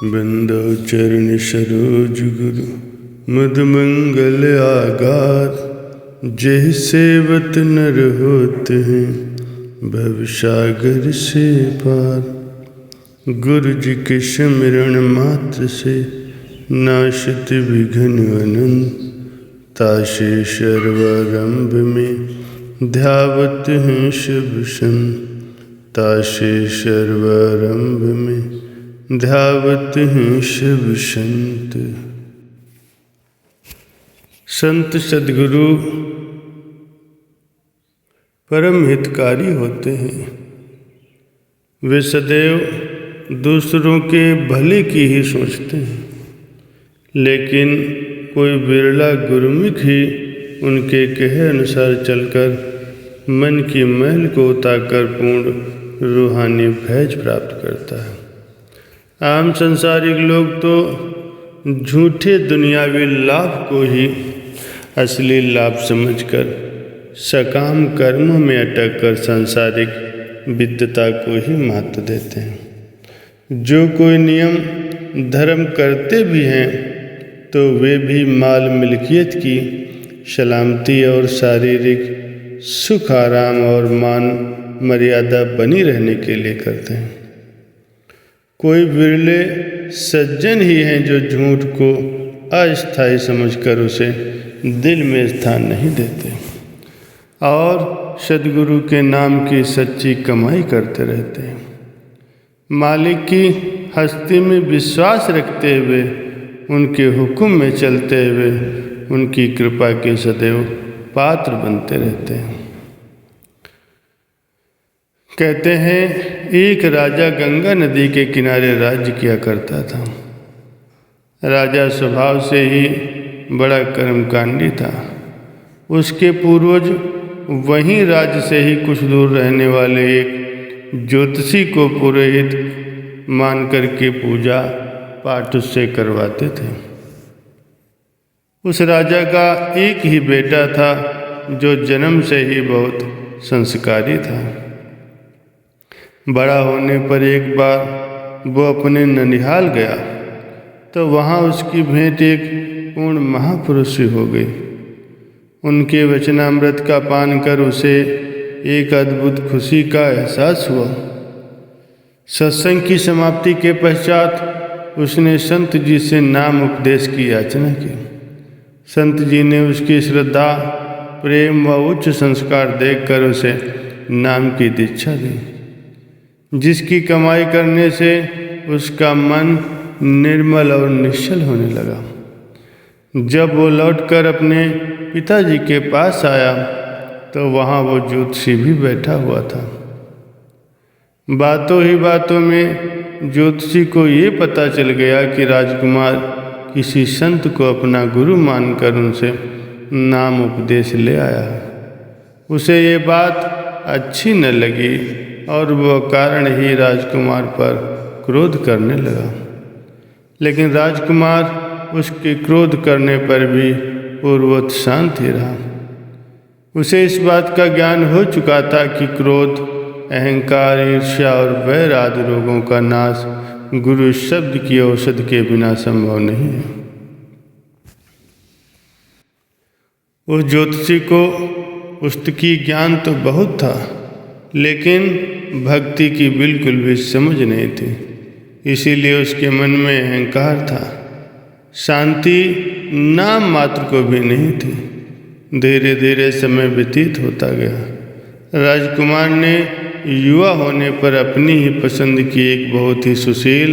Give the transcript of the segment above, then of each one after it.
बंदो चरण सरोज गुरु मधुमंगल आगार। जय सेवत नर होते हैं भवसागर से पार। गुरु जी के स्मरण मात्र से नाशत विघ्न अनंत। ताशे सर्वारंभ में ध्यावत हैं शुभ संत। ताशे सर्वारंभ में ध्यावत हैं शुभ संत। संत सद्गुरु परम हितकारी होते हैं। वे सदैव दूसरों के भले की ही सोचते हैं, लेकिन कोई बिरला गुरुमुख ही उनके कहे अनुसार चलकर मन की मैल को उतारकर पूर्ण रूहानी फैज प्राप्त करता है। आम संसारिक लोग तो झूठे दुनियावी लाभ को ही असली लाभ समझकर सकाम कर्मों में अटक कर सांसारिक विद्वता को ही महत्व देते हैं। जो कोई नियम धर्म करते भी हैं तो वे भी माल मिल्कियत की सलामती और शारीरिक सुख आराम और मान मर्यादा बनी रहने के लिए करते हैं। कोई बिरले सज्जन ही हैं जो झूठ को अस्थायी समझकर उसे दिल में स्थान नहीं देते और सद्गुरु के नाम की सच्ची कमाई करते रहते हैं। मालिक की हस्ती में विश्वास रखते हुए, उनके हुक्म में चलते हुए उनकी कृपा के सदैव पात्र बनते रहते हैं। कहते हैं एक राजा गंगा नदी के किनारे राज्य किया करता था। राजा स्वभाव से ही बड़ा कर्मकांडी था। उसके पूर्वज वहीं राज्य से ही कुछ दूर रहने वाले एक ज्योतिषी को पुरोहित मान करके पूजा पाठ उससे करवाते थे। उस राजा का एक ही बेटा था जो जन्म से ही बहुत संस्कारी था। बड़ा होने पर एक बार वो अपने ननिहाल गया तो वहाँ उसकी भेंट एक पूर्ण महापुरुष से हो गई। उनके वचनामृत का पान कर उसे एक अद्भुत खुशी का एहसास हुआ। सत्संग की समाप्ति के पश्चात उसने संत जी से नाम उपदेश की याचना की। संत जी ने उसकी श्रद्धा, प्रेम व उच्च संस्कार देखकर उसे नाम की दीक्षा दी, जिसकी कमाई करने से उसका मन निर्मल और निश्चल होने लगा। जब वो लौटकर अपने पिताजी के पास आया तो वहाँ वो ज्योतिषी भी बैठा हुआ था। बातों ही बातों में ज्योतिषी को ये पता चल गया कि राजकुमार किसी संत को अपना गुरु मानकर उनसे नाम उपदेश ले आया। उसे ये बात अच्छी न लगी और वह कारण ही राजकुमार पर क्रोध करने लगा। लेकिन राजकुमार उसके क्रोध करने पर भी पूर्ववत शांत ही रहा। उसे इस बात का ज्ञान हो चुका था कि क्रोध, अहंकार, ईर्ष्या और वैर आदि रोगों का नाश गुरु शब्द की औषधि के बिना संभव नहीं है। उस ज्योतिषी को पुस्तकी ज्ञान तो बहुत था, लेकिन भक्ति की बिल्कुल भी समझ नहीं थी। इसीलिए उसके मन में अहंकार था। शांति नाम मात्र को भी नहीं थी। धीरे धीरे समय व्यतीत होता गया। राजकुमार ने युवा होने पर अपनी ही पसंद की एक बहुत ही सुशील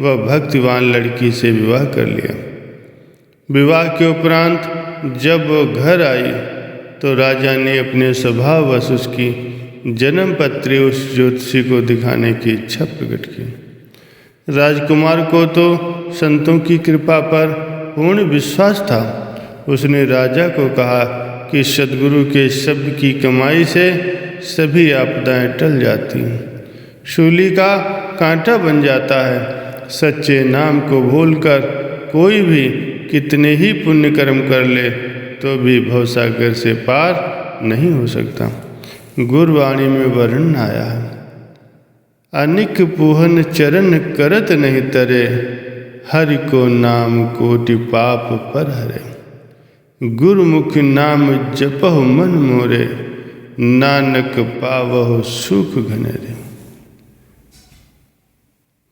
व भक्तिवान लड़की से विवाह कर लिया। विवाह के उपरांत जब वो घर आई तो राजा ने अपने स्वभाववश उसकी जन्म पत्री उस ज्योतिषी को दिखाने की इच्छा प्रकट की। राजकुमार को तो संतों की कृपा पर पूर्ण विश्वास था। उसने राजा को कहा कि सद्गुरु के शब्द की कमाई से सभी आपदाएं टल जाती हैं, शूली का कांटा बन जाता है। सच्चे नाम को भूलकर कोई भी कितने ही पुण्य कर्म कर ले तो भी भवसागर से पार नहीं हो सकता। गुरवाणी में वर्णन आया है, अनिक पूहन चरण करत नहीं तरे, हरि को नाम कोटि पाप पर हरे। गुरुमुख नाम जपहु मन मोरे, नानक पावहु सुख घनेरे।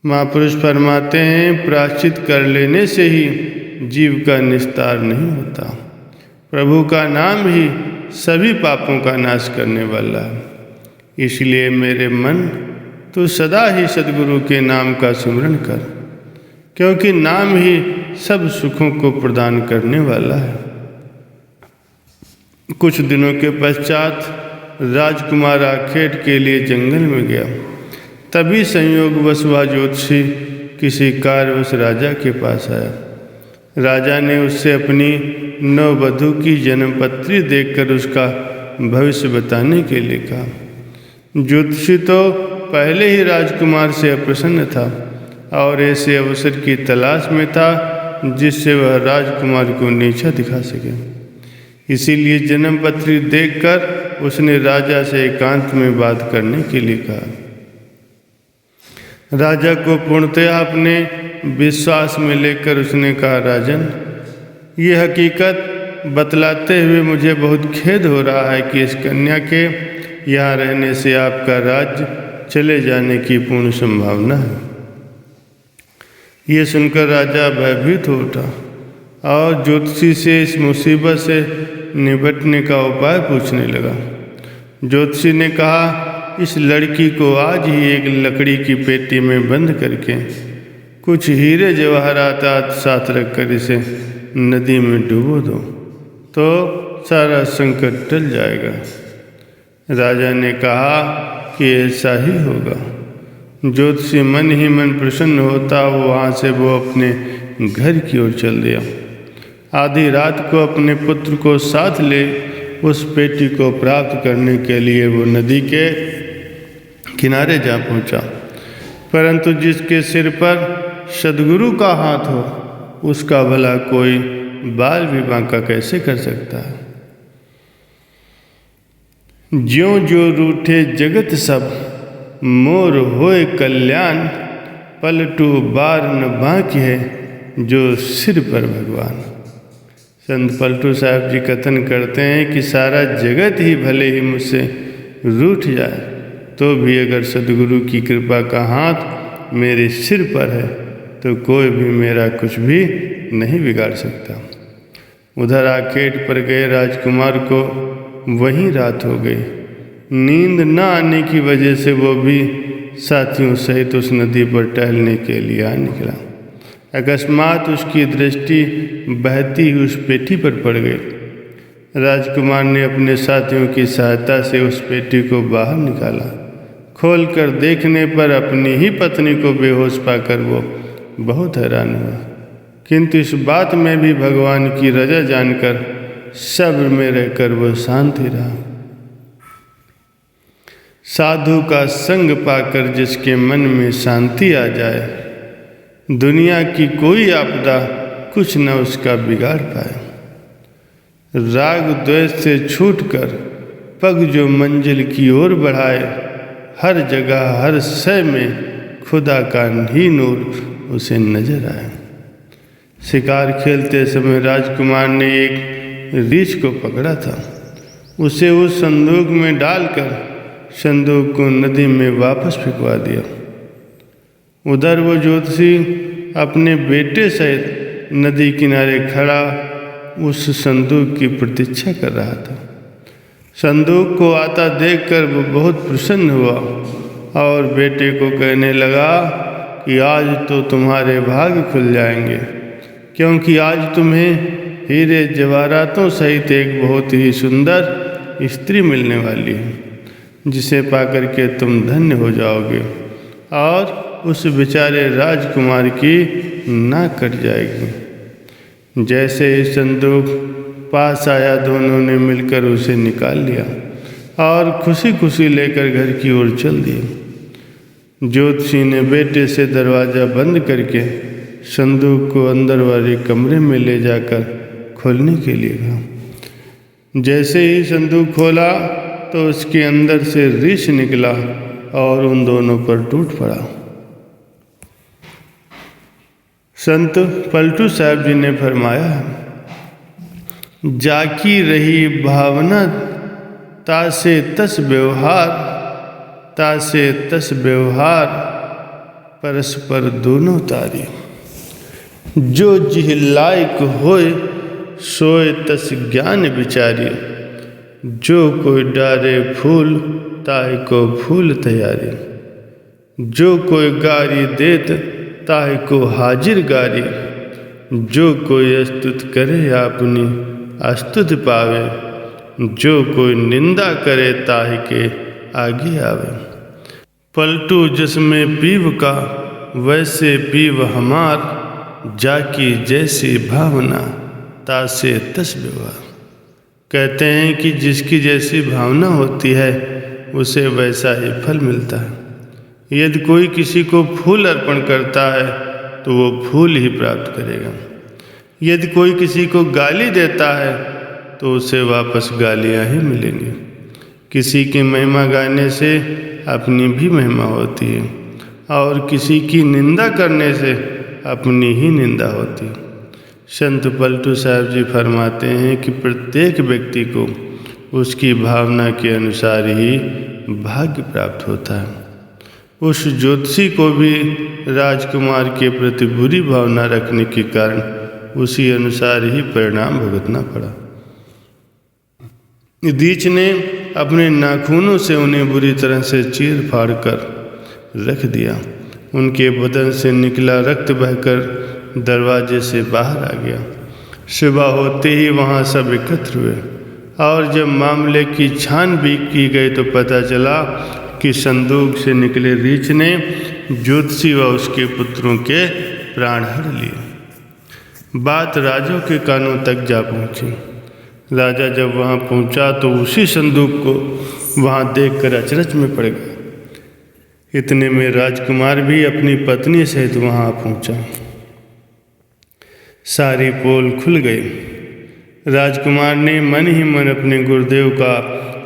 महापुरुष फरमाते हैं, प्रायश्चित कर लेने से ही जीव का निस्तार नहीं होता। प्रभु का नाम ही सभी पापों का नाश करने वाला है। इसलिए मेरे मन तू सदा ही सद्गुरु के नाम का स्मरण कर, क्योंकि नाम ही सब सुखों को प्रदान करने वाला है। कुछ दिनों के पश्चात राजकुमार आखेट के लिए जंगल में गया। तभी संयोगवश वह ज्योतिषी किसी कार्यवश राजा के पास आया। राजा ने उससे अपनी नववधू की जन्मपत्री देखकर उसका भविष्य बताने के लिए कहा। ज्योतिषी तो पहले ही राजकुमार से अप्रसन्न था और ऐसे अवसर की तलाश में था जिससे वह राजकुमार को नीचा दिखा सके। इसीलिए जन्मपत्री देखकर उसने राजा से एकांत में बात करने के लिए कहा। राजा को पूर्णतया अपने विश्वास में लेकर उसने कहा, राजन, ये हकीकत बतलाते हुए मुझे बहुत खेद हो रहा है कि इस कन्या के यहाँ रहने से आपका राज्य चले जाने की पूर्ण संभावना है। ये सुनकर राजा भयभीत हो उठा और ज्योतिषी से इस मुसीबत से निपटने का उपाय पूछने लगा। ज्योतिषी ने कहा, इस लड़की को आज ही एक लकड़ी की पेटी में बंद करके कुछ हीरे जवाहरात साथ रखकर इसे नदी में डुबो दो तो सारा संकट टल जाएगा। राजा ने कहा कि ऐसा ही होगा। ज्योतिषी मन ही मन प्रसन्न होता वहाँ से वो अपने घर की ओर चल दिया। आधी रात को अपने पुत्र को साथ ले उस पेटी को प्राप्त करने के लिए वो नदी के किनारे जा पहुँचा। परंतु जिसके सिर पर सद्गुरु का हाथ हो उसका भला कोई बाल भी बांका कैसे कर सकता है। ज्यों जो रूठे जगत सब, मोर होए कल्याण, पलटू बार न बाकी है जो सिर पर भगवान। संत पलटू साहब जी कथन करते हैं कि सारा जगत ही भले ही मुझसे रूठ जाए तो भी अगर सद्गुरु की कृपा का हाथ मेरे सिर पर है तो कोई भी मेरा कुछ भी नहीं बिगाड़ सकता। उधर आखेट पर गए राजकुमार को वहीं रात हो गई। नींद न आने की वजह से वो भी साथियों सहित उस नदी पर टहलने के लिए आ निकला। अकस्मात उसकी दृष्टि बहती हुई उस पेटी पर पड़ गई। राजकुमार ने अपने साथियों की सहायता से उस पेटी को बाहर निकाला। खोलकर देखने पर अपनी ही पत्नी को बेहोश पाकर वो बहुत हैरान हुआ, किंतु इस बात में भी भगवान की रजा जानकर सब्र में रहकर वो शांत ही रहा। साधु का संग पाकर जिसके मन में शांति आ जाए, दुनिया की कोई आपदा कुछ न उसका बिगाड़ पाए। राग द्वेष से छूटकर पग जो मंजिल की ओर बढ़ाए, हर जगह हर शय में खुदा का ही नूर उसे नजर आए। शिकार खेलते समय राजकुमार ने एक रीछ को पकड़ा था। उसे उस संदूक में डालकर संदूक को नदी में वापस फेंकवा दिया। उधर वो ज्योतिषी अपने बेटे सहित नदी किनारे खड़ा उस संदूक की प्रतीक्षा कर रहा था। संदूक को आता देखकर वो बहुत प्रसन्न हुआ और बेटे को कहने लगा कि आज तो तुम्हारे भाग्य खुल जाएंगे, क्योंकि आज तुम्हें हीरे जवाहरातों सहित एक बहुत ही सुंदर स्त्री मिलने वाली है, जिसे पाकर के तुम धन्य हो जाओगे और उस बेचारे राजकुमार की नाक कट जाएगी। जैसे ही संदूक पास आया, दोनों ने मिलकर उसे निकाल लिया और खुशी खुशी लेकर घर की ओर चल दिए। ज्योतिषी ने बेटे से दरवाज़ा बंद करके संदूक को अंदर वाले कमरे में ले जाकर खोलने के लिए कहा। जैसे ही संदूक खोला तो उसके अंदर से रीछ निकला और उन दोनों पर टूट पड़ा। संत पलटू साहब जी ने फरमाया, जाकी रही भावना तासे तस व्यवहार, तासे तस व्यवहार परस्पर दोनों तारी। जो जिह लायक होए सोए तस ज्ञान विचारी, जो कोई डारे फूल ताहि को फूल तैयारी। जो कोई गारी देत ताहि को हाजिर गारी, जो कोई अस्तुत करे अपनी अस्तुत पावे, जो कोई निंदा करे ताहि के आगे आवे। पलटू जिसमें पीव का वैसे पीव हमार, जाकी जैसी भावना तासे तस व्यवहार। कहते हैं कि जिसकी जैसी भावना होती है उसे वैसा ही फल मिलता है। यदि कोई किसी को फूल अर्पण करता है तो वो फूल ही प्राप्त करेगा। यदि कोई किसी को गाली देता है तो उसे वापस गालियाँ ही मिलेंगी। किसी की महिमा गाने से अपनी भी महिमा होती है और किसी की निंदा करने से अपनी ही निंदा होती है। संत पलटू साहब जी फरमाते हैं कि प्रत्येक व्यक्ति को उसकी भावना के अनुसार ही भाग्य प्राप्त होता है। उस ज्योतिषी को भी राजकुमार के प्रति बुरी भावना रखने के कारण उसी अनुसार ही परिणाम भुगतना पड़ा। रीछ ने अपने नाखूनों से उन्हें बुरी तरह से चीर फाड़ कर रख दिया। उनके बदन से निकला रक्त बहकर दरवाजे से बाहर आ गया। सुबह होते ही वहाँ सब एकत्र हुए और जब मामले की छानबीन की गई तो पता चला कि संदूक से निकले रीछ ने ज्योतिषी व उसके पुत्रों के प्राण हर लिए। बात राजा के कानों तक जा पहुँची। राजा जब वहाँ पहुँचा तो उसी संदूक को वहाँ देखकर अचरज में पड़ गया। इतने में राजकुमार भी अपनी पत्नी सहित वहाँ पहुँचा। सारी पोल खुल गई। राजकुमार ने मन ही मन अपने गुरुदेव का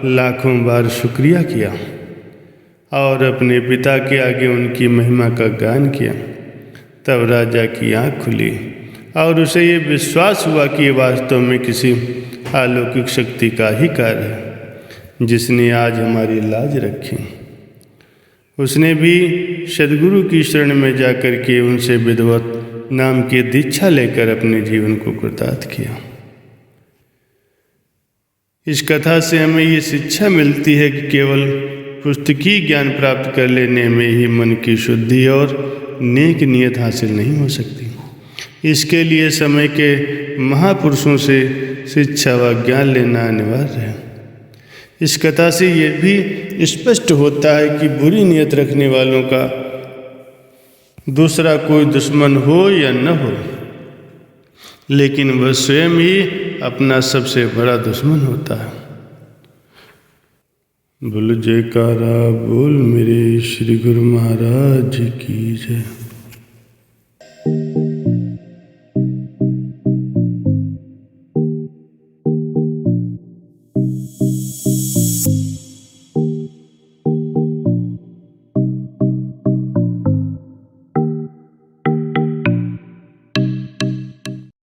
लाखों बार शुक्रिया किया और अपने पिता के आगे उनकी महिमा का गान किया। तब राजा की आँख खुली और उसे ये विश्वास हुआ कि ये वास्तव में किसी अलौकिक शक्ति का ही कार्य है जिसने आज हमारी लाज रखी। उसने भी सद्गुरु की शरण में जाकर के उनसे विद्वत नाम की दीक्षा लेकर अपने जीवन को कृतार्थ किया। इस कथा से हमें ये शिक्षा मिलती है कि केवल पुस्तकीय ज्ञान प्राप्त कर लेने में ही मन की शुद्धि और नेक नियत हासिल नहीं हो सकती। इसके लिए समय के महापुरुषों से शिक्षा व ज्ञान लेना अनिवार्य है। इस कथा से ये भी स्पष्ट होता है कि बुरी नियत रखने वालों का दूसरा कोई दुश्मन हो या न हो, लेकिन वह स्वयं ही अपना सबसे बड़ा दुश्मन होता है। बोल जयकारा बोल मेरे श्री गुरु महाराज की जय।